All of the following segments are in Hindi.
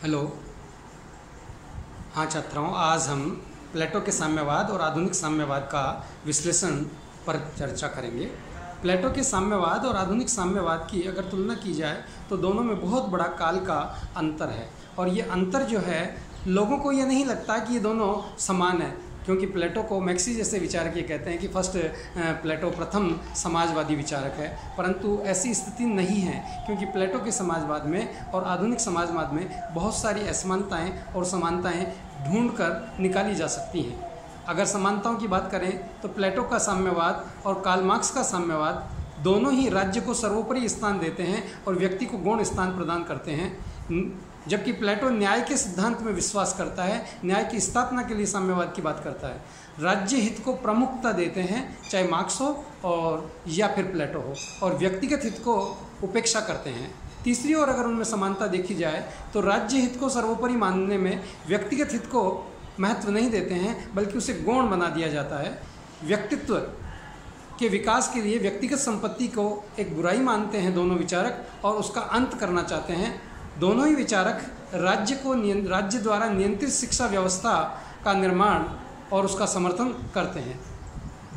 हेलो। हाँ छात्रों, आज हम प्लेटो के साम्यवाद और आधुनिक साम्यवाद का विश्लेषण पर चर्चा करेंगे। प्लेटो के साम्यवाद और आधुनिक साम्यवाद की अगर तुलना की जाए तो दोनों में बहुत बड़ा काल का अंतर है, और ये अंतर जो है लोगों को ये नहीं लगता कि ये दोनों समान है, क्योंकि प्लेटो को मैक्सी जैसे विचारक ये कहते हैं कि प्लेटो प्रथम समाजवादी विचारक है, परंतु ऐसी स्थिति नहीं है, क्योंकि प्लेटो के समाजवाद में और आधुनिक समाजवाद में बहुत सारी असमानताएं और समानताएं ढूंढकर निकाली जा सकती हैं। अगर समानताओं की बात करें तो प्लेटो का साम्यवाद और कार्ल मार्क्स का साम्यवाद दोनों ही राज्य को सर्वोपरि स्थान देते हैं और व्यक्ति को गौण स्थान प्रदान करते हैं, जबकि प्लेटो न्याय के सिद्धांत में विश्वास करता है, न्याय की स्थापना के लिए साम्यवाद की बात करता है। राज्य हित को प्रमुखता देते हैं, चाहे मार्क्स हो और या फिर प्लेटो हो, और व्यक्तिगत हित को उपेक्षा करते हैं। तीसरी ओर अगर उनमें समानता देखी जाए तो राज्य हित को सर्वोपरि मानने में व्यक्तिगत हित को महत्व नहीं देते हैं, बल्कि उसे गौण बना दिया जाता है। व्यक्तित्व के विकास के लिए व्यक्तिगत संपत्ति को एक बुराई मानते हैं दोनों विचारक, और उसका अंत करना चाहते हैं। दोनों ही विचारक राज्य द्वारा नियंत्रित शिक्षा व्यवस्था का निर्माण और उसका समर्थन करते हैं।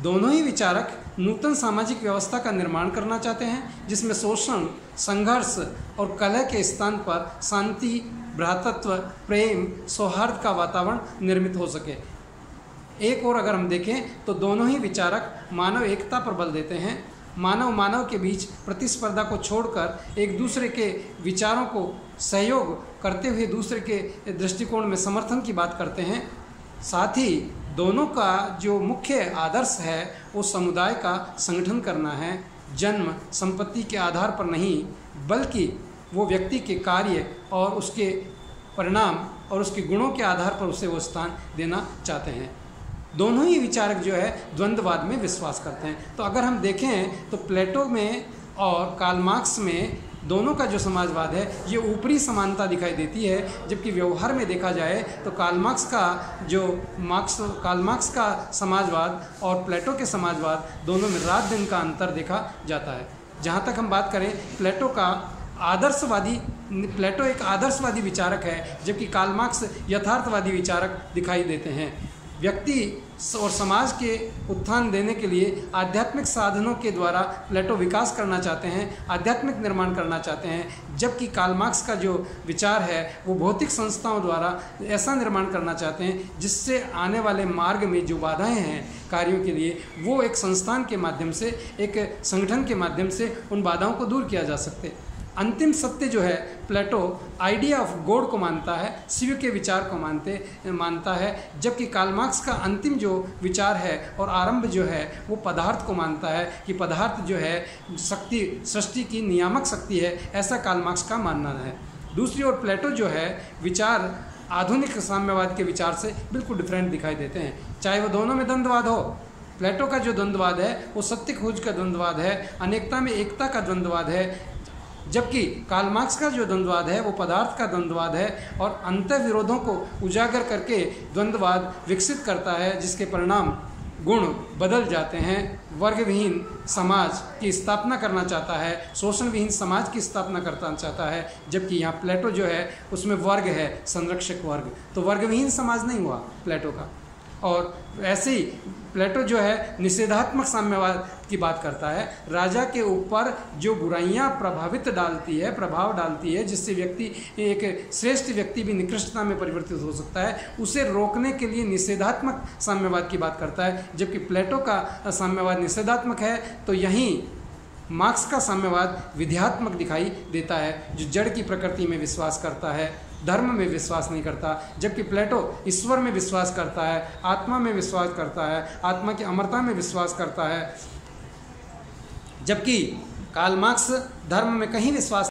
दोनों ही विचारक नूतन सामाजिक व्यवस्था का निर्माण करना चाहते हैं, जिसमें शोषण, संघर्ष और कलह के स्थान पर शांति, भ्रातृत्व, प्रेम, सौहार्द का वातावरण निर्मित हो सके। एक और अगर हम देखें तो दोनों ही विचारक मानव एकता पर बल देते हैं। मानव के बीच प्रतिस्पर्धा को छोड़कर एक दूसरे के विचारों को सहयोग करते हुए दूसरे के दृष्टिकोण में समर्थन की बात करते हैं। साथ ही दोनों का जो मुख्य आदर्श है वो समुदाय का संगठन करना है, जन्म संपत्ति के आधार पर नहीं, बल्कि वो व्यक्ति के कार्य और उसके परिणाम और उसके गुणों के आधार पर उसे वो स्थान देना चाहते हैं। दोनों ही विचारक जो है द्वंद्ववाद में विश्वास करते हैं। तो अगर हम देखें तो प्लेटो में और कार्ल मार्क्स में दोनों का जो समाजवाद है ये ऊपरी समानता दिखाई देती है, जबकि व्यवहार में देखा जाए तो कार्ल मार्क्स का समाजवाद और प्लेटो के समाजवाद दोनों में रात दिन का अंतर देखा जाता है। जहाँ तक हम बात करें प्लेटो एक आदर्शवादी विचारक है, जबकि कार्ल मार्क्स यथार्थवादी विचारक दिखाई देते हैं। व्यक्ति और समाज के उत्थान देने के लिए आध्यात्मिक साधनों के द्वारा प्लेटो विकास करना चाहते हैं, आध्यात्मिक निर्माण करना चाहते हैं, जबकि कार्ल मार्क्स का जो विचार है वो भौतिक संस्थाओं द्वारा ऐसा निर्माण करना चाहते हैं जिससे आने वाले मार्ग में जो बाधाएं हैं कार्यों के लिए वो एक संस्थान के माध्यम से, एक संगठन के माध्यम से उन बाधाओं को दूर किया जा सकते। अंतिम सत्य जो है प्लेटो आइडिया ऑफ गॉड को मानता है, शिव के विचार को मानता है, जबकि कार्ल मार्क्स का अंतिम जो विचार है और आरंभ जो है वो पदार्थ को मानता है कि पदार्थ जो है शक्ति, सृष्टि की नियामक शक्ति है, ऐसा कार्ल मार्क्स का मानना है। दूसरी ओर प्लेटो जो है विचार आधुनिक साम्यवाद के विचार से बिल्कुल डिफरेंट दिखाई देते हैं, चाहे वो दोनों में द्वंद्ववाद हो। प्लेटो का जो द्वंद्ववाद है वो सत्य खोज का द्वंद्ववाद है, अनेकता में एकता का द्वंद्ववाद है, जबकि कार्ल मार्क्स का जो द्वंद्ववाद है वो पदार्थ का द्वंद्ववाद है और अंतर विरोधों को उजागर करके द्वंद्ववाद विकसित करता है, जिसके परिणाम गुण बदल जाते हैं। वर्ग विहीन समाज की स्थापना करना चाहता है, शोषण विहीन समाज की स्थापना करना चाहता है, जबकि यहाँ प्लेटो जो है उसमें वर्ग है, संरक्षक वर्ग, तो वर्ग विहीन समाज नहीं हुआ प्लेटो का। और ऐसे ही प्लेटो जो है निषेधात्मक साम्यवाद की बात करता है, राजा के ऊपर जो बुराइयां प्रभाव डालती है जिससे व्यक्ति एक श्रेष्ठ व्यक्ति भी निकृष्टता में परिवर्तित हो सकता है, उसे रोकने के लिए निषेधात्मक साम्यवाद की बात करता है। जबकि प्लेटो का साम्यवाद निषेधात्मक है, तो यहीं मार्क्स का साम्यवाद विध्यात्मक दिखाई देता है, जो जड़ की प्रकृति में विश्वास करता है, धर्म में विश्वास नहीं करता, जबकि प्लेटो ईश्वर में विश्वास करता है, आत्मा में विश्वास करता है, आत्मा की अमरता में विश्वास करता है, जबकि कार्ल मार्क्स धर्म में कहीं विश्वास